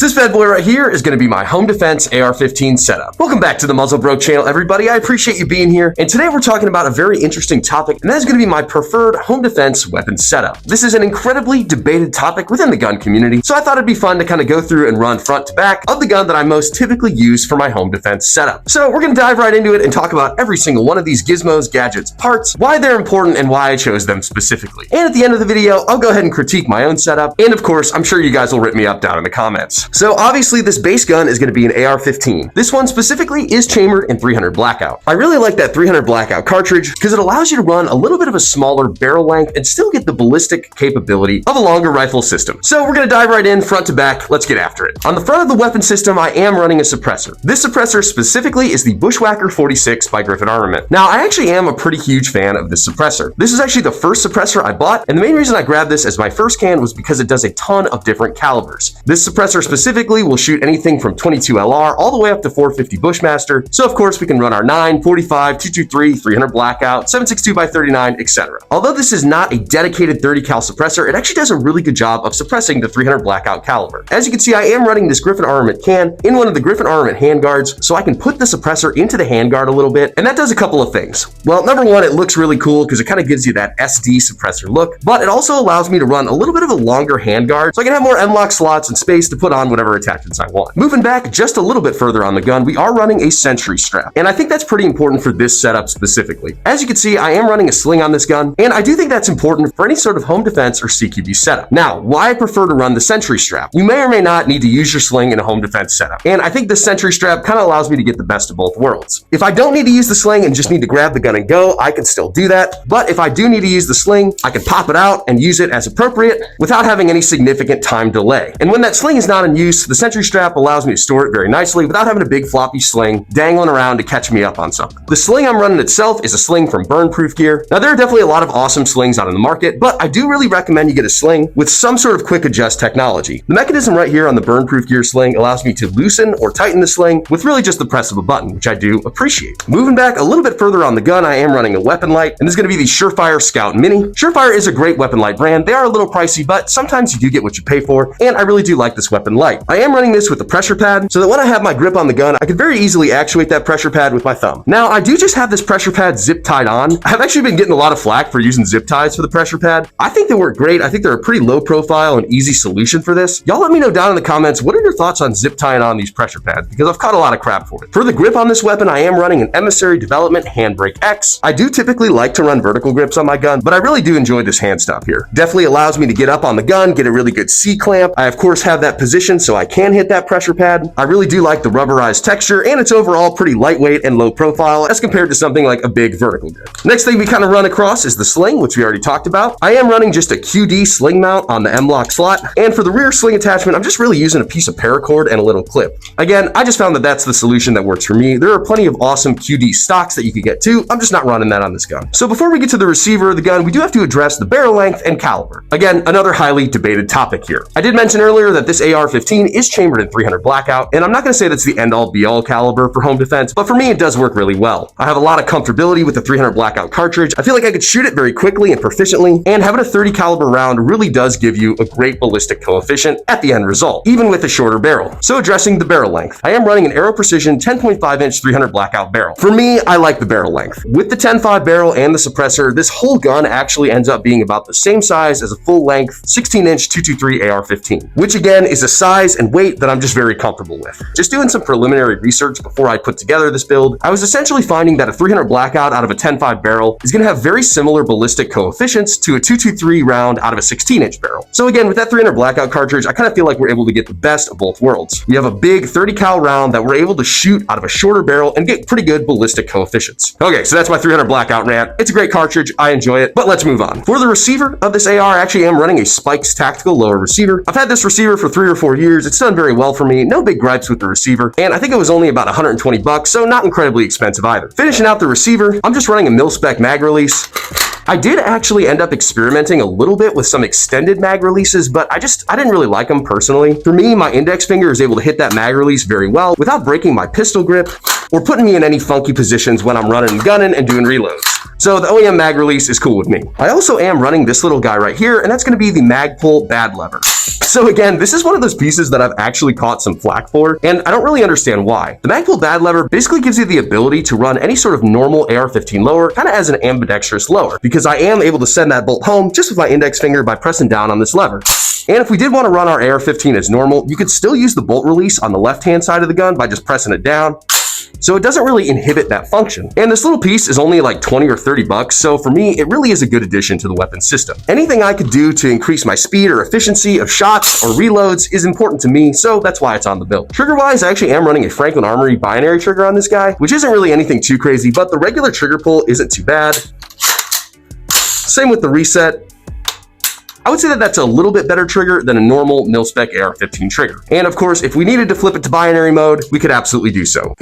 So this bad boy right here is going to be my home defense AR15 setup. Welcome back to the Muzzle Bro channel, everybody. I appreciate you being here. And today we're talking about a very interesting topic, and that is going to be my preferred home defense weapon setup. This is an incredibly debated topic within the gun community, so I thought it'd be fun to kind of go through and run front to back of the gun that I most typically use for my home defense setup. So we're going to dive right into it and talk about every single one of these gizmos, gadgets, parts, why they're important, and why I chose them specifically. And at the end of the video, I'll go ahead and critique my own setup, and of course, I'm sure you guys will rip me up down in the comments. So obviously this base gun is going to be an AR15. This one specifically is chambered in 300 blackout. I really like that 300 blackout cartridge because it allows you to run a little bit of a smaller barrel length and still get the ballistic capability of a longer rifle system. So we're going to dive right in front to back. Let's get after it. On the front of the weapon system, I am running a suppressor. This suppressor specifically is the Bushwhacker 46 by Griffin Armament. Now, I actually am a pretty huge fan of this suppressor. This is actually the first suppressor I bought, and the main reason I grabbed this as my first can was because it does a ton of different calibers. This suppressor specifically will shoot anything from 22 LR all the way up to 450 Bushmaster. So of course we can run our 9, 45, 223, 300 blackout, 762 by 39, etc. Although this is not a dedicated 30 cal suppressor, it actually does a really good job of suppressing the 300 blackout caliber. As you can see, I am running this Griffin Armament can in one of the Griffin Armament handguards, so I can put the suppressor into the handguard a little bit, and that does a couple of things. Well, number one, it looks really cool because it kind of gives you that SD suppressor look, but it also allows me to run a little bit of a longer handguard, so I can have more M-lock slots and space to put on whatever attachments I want. Moving back just a little bit further on the gun, we are running a sentry strap, and I think that's pretty important for this setup specifically. As you can see, I am running a sling on this gun, and I do think that's important for any sort of home defense or CQB setup. Now, why I prefer to run the sentry strap? You may or may not need to use your sling in a home defense setup, and I think the sentry strap kind of allows me to get the best of both worlds. If I don't need to use the sling and just need to grab the gun and go, I can still do that, but if I do need to use the sling, I can pop it out and use it as appropriate without having any significant time delay. And when that sling is not in use, the sentry strap allows me to store it very nicely without having a big floppy sling dangling around to catch me up on something. The sling I'm running itself is a sling from Burn Proof Gear. Now, there are definitely a lot of awesome slings out in the market, but I do really recommend you get a sling with some sort of quick adjust technology. The mechanism right here on the Burn Proof Gear sling allows me to loosen or tighten the sling with really just the press of a button, which I do appreciate. Moving back a little bit further on the gun, I am running a weapon light, and this is going to be the Surefire Scout Mini. Surefire is a great weapon light brand. They are a little pricey, but sometimes you do get what you pay for, and I really do like this weapon light. I am running this with a pressure pad, so that when I have my grip on the gun, I can very easily actuate that pressure pad with my thumb. Now, I do just have this pressure pad zip tied on. I've actually been getting a lot of flack for using zip ties for the pressure pad. I think they work great. I think they're a pretty low profile and easy solution for this. Y'all let me know down in the comments, what are your thoughts on zip tying on these pressure pads? Because I've caught a lot of crap for it. For the grip on this weapon, I am running an Emissary Development Handbrake X. I do typically like to run vertical grips on my gun, but I really do enjoy this hand stop here. Definitely allows me to get up on the gun, get a really good C-clamp. I of course have that position so I can hit that pressure pad. I really do like the rubberized texture, and it's overall pretty lightweight and low profile as compared to something like a big vertical grip. Next thing we kind of run across is the sling, which we already talked about. I am running just a QD sling mount on the M-lock slot, and for the rear sling attachment, I'm just really using a piece of paracord and a little clip. Again, I just found that that's the solution that works for me. There are plenty of awesome QD stocks that you could get too. I'm just not running that on this gun. So before we get to the receiver of the gun, we do have to address the barrel length and caliber. Again, another highly debated topic here. I did mention earlier that this AR15 is chambered in 300 blackout, and I'm not going to say that's the end-all be-all caliber for home defense, but for me it does work really well. I have a lot of comfortability with the 300 blackout cartridge. I feel like I could shoot it very quickly and proficiently, and having a 30 caliber round really does give you a great ballistic coefficient at the end result, even with a shorter barrel. So addressing the barrel length, I am running an Aero Precision 10.5 inch 300 blackout barrel. For me, I like the barrel length. With the 10.5 barrel and the suppressor, this whole gun actually ends up being about the same size as a full length 16 inch 223 AR15, which again is a size and weight that I'm just very comfortable with. Just doing some preliminary research before I put together this build, I was essentially finding that a 300 blackout out of a 10.5 barrel is going to have very similar ballistic coefficients to a 223 round out of a 16 inch barrel. So again, with that 300 blackout cartridge, I kind of feel like we're able to get the best of both worlds. We have a big 30 cal round that we're able to shoot out of a shorter barrel and get pretty good ballistic coefficients. Okay, so that's my 300 blackout rant. It's a great cartridge. I enjoy it, but let's move on. For the receiver of this AR, I actually am running a Spikes Tactical Lower receiver. I've had this receiver for 3 or 4 years. It's done very well for me. No big gripes with the receiver, and I think it was only about 120 bucks, so not incredibly expensive either. Finishing out the receiver, I'm just running a mil-spec mag release. I did actually end up experimenting a little bit with some extended mag releases, but I didn't really like them personally. For me, my index finger is able to hit that mag release very well without breaking my pistol grip or putting me in any funky positions when I'm running and gunning and doing reloads. So the OEM mag release is cool with me. I also am running this little guy right here, and that's going to be the Magpul bad lever. So again, this is one of those pieces that I've actually caught some flack for, and I don't really understand why. The Magpul bad lever basically gives you the ability to run any sort of normal AR-15 lower kind of as an ambidextrous lower, because I am able to send that bolt home just with my index finger by pressing down on this lever. And if we did want to run our AR-15 as normal, you could still use the bolt release on the left-hand side of the gun by just pressing it down. So it doesn't really inhibit that function. And this little piece is only like 20 or 30 bucks, so for me, it really is a good addition to the weapon system. Anything I could do to increase my speed or efficiency of shots or reloads is important to me, so that's why it's on the build. Trigger-wise, I actually am running a Franklin Armory binary trigger on this guy, which isn't really anything too crazy, but the regular trigger pull isn't too bad. Same with the reset. I would say that that's a little bit better trigger than a normal mil-spec AR-15 trigger. And of course, if we needed to flip it to binary mode, we could absolutely do so.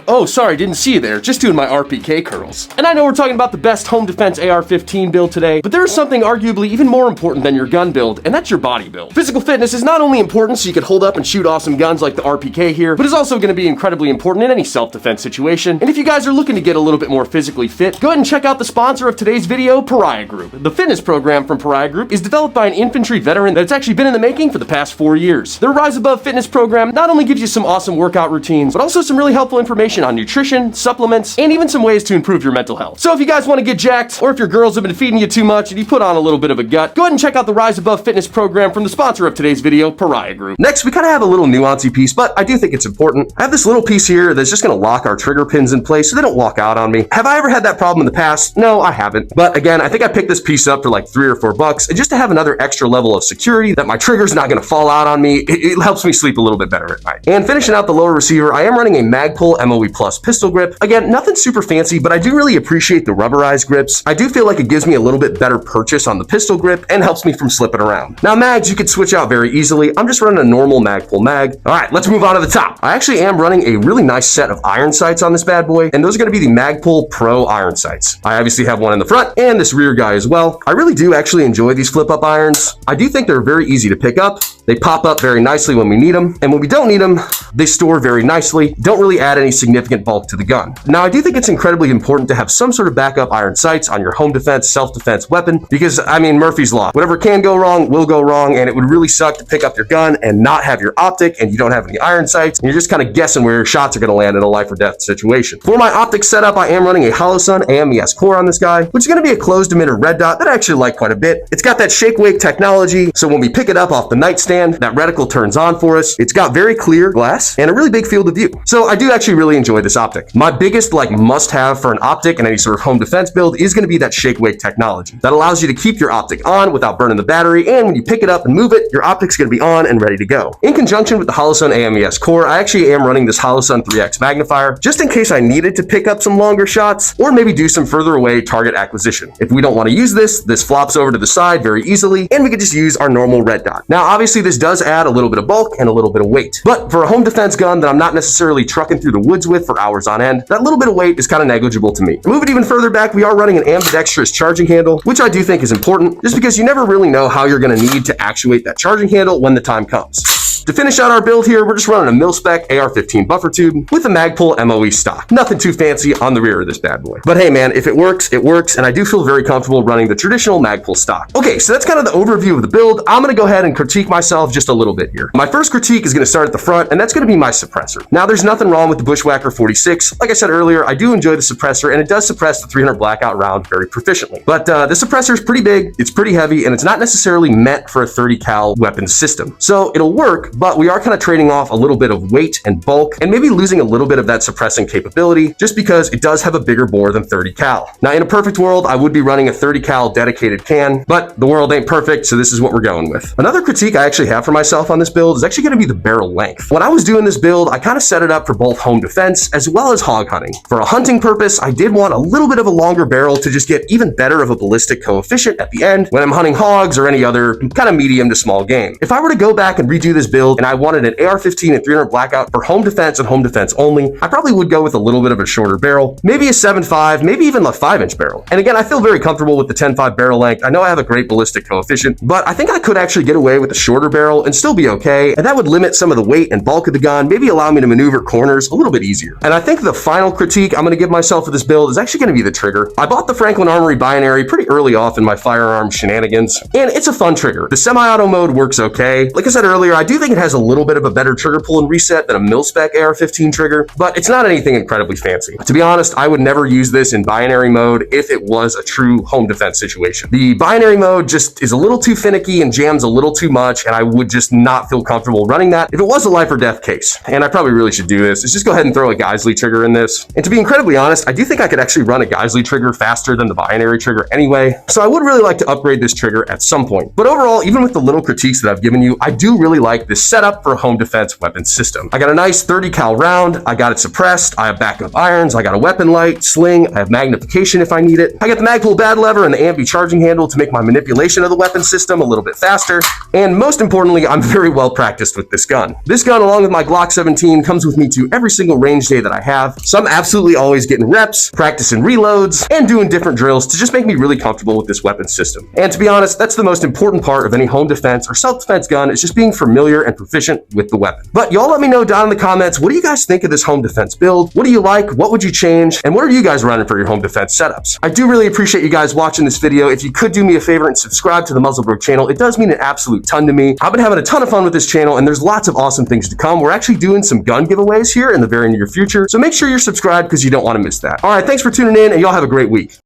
Oh, sorry, didn't see you there. Just doing my RPK curls. And I know we're talking about the best home defense AR-15 build today, but there's something arguably even more important than your gun build, and that's your body build. Physical fitness is not only important so you can hold up and shoot awesome guns like the RPK here, but is also going to be incredibly important in any self-defense situation. And if you guys are looking to get a little bit more physically fit, go ahead and check out the sponsor of today's video, Pariah Group. The fitness program from Pariah Group is developed by an infantry veteran that's actually been in the making for the past 4 years. Their Rise Above fitness program not only gives you some awesome workout routines, but also some really helpful information on nutrition, supplements, and even some ways to improve your mental health. So if you guys want to get jacked, or if your girls have been feeding you too much and you put on a little bit of a gut, go ahead and check out the Rise Above fitness program from the sponsor of today's video, Pariah Group. Next, we kind of have a little nuancy piece, but I do think it's important. I have this little piece here that's just going to lock our trigger pins in place so they don't walk out on me. Have I ever had that problem in the past? No, I haven't. But again, I think I picked this piece up for like $3 or $4, and just to have another extra level of security that my trigger's not going to fall out on me, it helps me sleep a little bit better at night. And finishing out the lower receiver, I am running a Magpul MOE Plus pistol grip. Again, nothing super fancy, but I do really appreciate the rubberized grips. I do feel like it gives me a little bit better purchase on the pistol grip and helps me from slipping around. Now mags, you could switch out very easily. I'm just running a normal Magpul mag. All right, let's move on to the top. I actually am running a really nice set of iron sights on this bad boy, and those are going to be the Magpul Pro iron sights. I obviously have one in the front and this rear guy as well. I really do actually enjoy these flip-up irons. I do think they're very easy to pick up. They pop up very nicely when we need them, and when we don't need them, they store very nicely, don't really add any significant bulk to the gun. Now, I do think it's incredibly important to have some sort of backup iron sights on your home defense, self-defense weapon, because, I mean, Murphy's Law. Whatever can go wrong will go wrong, and it would really suck to pick up your gun and not have your optic, and you don't have any iron sights, and you're just kind of guessing where your shots are going to land in a life or death situation. For my optic setup, I am running a Holosun AMES core on this guy, which is going to be a closed emitter red dot that I actually like quite a bit. It's got that shake-wake technology, so when we pick it up off the nightstand, that reticle turns on for us. It's got very clear glass and a really big field of view. So I do actually really enjoy this optic. My biggest must-have for an optic in any sort of home defense build is going to be that shake-wake technology. That allows you to keep your optic on without burning the battery, and when you pick it up and move it, your optic's going to be on and ready to go. In conjunction with the Holosun AMES core, I actually am running this Holosun 3X magnifier just in case I needed to pick up some longer shots or maybe do some further away target acquisition. If we don't want to use this flops over to the side very easily, and we could just use our normal red dot. Now, obviously, this does add a little bit of bulk and a little bit of weight, but for a home defense gun that I'm not necessarily trucking through the woods with for hours on end, that little bit of weight is kind of negligible to me. To move it even further back, we are running an ambidextrous charging handle, which I do think is important, just because you never really know how you're going to need to actuate that charging handle when the time comes. To finish out our build here, we're just running a mil-spec AR-15 buffer tube with a Magpul MOE stock. Nothing too fancy on the rear of this bad boy. But hey man, if it works, and I do feel very comfortable running the traditional Magpul stock. Okay, so that's kind of the overview of the build. I'm gonna go ahead and critique myself just a little bit here. My first critique is gonna start at the front, and that's gonna be my suppressor. Now, there's nothing wrong with the Bushwhacker 46. Like I said earlier, I do enjoy the suppressor, and it does suppress the 300 blackout round very proficiently. But the suppressor is pretty big, it's pretty heavy, and it's not necessarily meant for a 30 cal weapon system. So it'll work, but we are kind of trading off a little bit of weight and bulk, and maybe losing a little bit of that suppressing capability just because it does have a bigger bore than 30 cal. Now, in a perfect world, I would be running a 30 cal dedicated can, but the world ain't perfect, so this is what we're going with. Another critique I actually have for myself on this build is actually going to be the barrel length. When I was doing this build, I kind of set it up for both home defense as well as hog hunting. For a hunting purpose, I did want a little bit of a longer barrel to just get even better of a ballistic coefficient at the end when I'm hunting hogs or any other kind of medium to small game. If I were to go back and redo this build build and I wanted an AR-15 and 300 blackout for home defense and home defense only, I probably would go with a little bit of a shorter barrel, maybe a 7.5, maybe even a 5-inch barrel. And again, I feel very comfortable with the 10.5 barrel length. I know I have a great ballistic coefficient, but I think I could actually get away with a shorter barrel and still be okay, and that would limit some of the weight and bulk of the gun, maybe allow me to maneuver corners a little bit easier. And I think the final critique I'm going to give myself for this build is actually going to be the trigger. I bought the Franklin Armory binary pretty early off in my firearm shenanigans, and it's a fun trigger. The semi-auto mode works okay. Like I said earlier, I do think it has a little bit of a better trigger pull and reset than a mil-spec AR-15 trigger, but it's not anything incredibly fancy. To be honest, I would never use this in binary mode if it was a true home defense situation. The binary mode just is a little too finicky and jams a little too much, and I would just not feel comfortable running that if it was a life or death case. And I probably really should do this, is just go ahead and throw a Geisley trigger in this. And to be incredibly honest, I do think I could actually run a Geisley trigger faster than the binary trigger anyway, so I would really like to upgrade this trigger at some point. But overall, even with the little critiques that I've given you, I do really like this setup for a home defense weapon system. I got a nice 30 cal round, I got it suppressed, I have backup irons, I got a weapon light, sling, I have magnification if I need it. I got the Magpul bad lever and the ambi charging handle to make my manipulation of the weapon system a little bit faster. And most importantly, I'm very well practiced with this gun. This gun, along with my Glock 17, comes with me to every single range day that I have. So I'm absolutely always getting reps, practicing reloads, and doing different drills to just make me really comfortable with this weapon system. And to be honest, that's the most important part of any home defense or self-defense gun, is just being familiar and proficient with the weapon. But y'all let me know down in the comments, what do you guys think of this home defense build? What do you like? What would you change? And what are you guys running for your home defense setups? I do really appreciate you guys watching this video. If you could do me a favor and subscribe to the Muzzlebrook channel, it does mean an absolute ton to me. I've been having a ton of fun with this channel, and there's lots of awesome things to come. We're actually doing some gun giveaways here in the very near future, so make sure you're subscribed because you don't want to miss that. All right, thanks for tuning in, and y'all have a great week.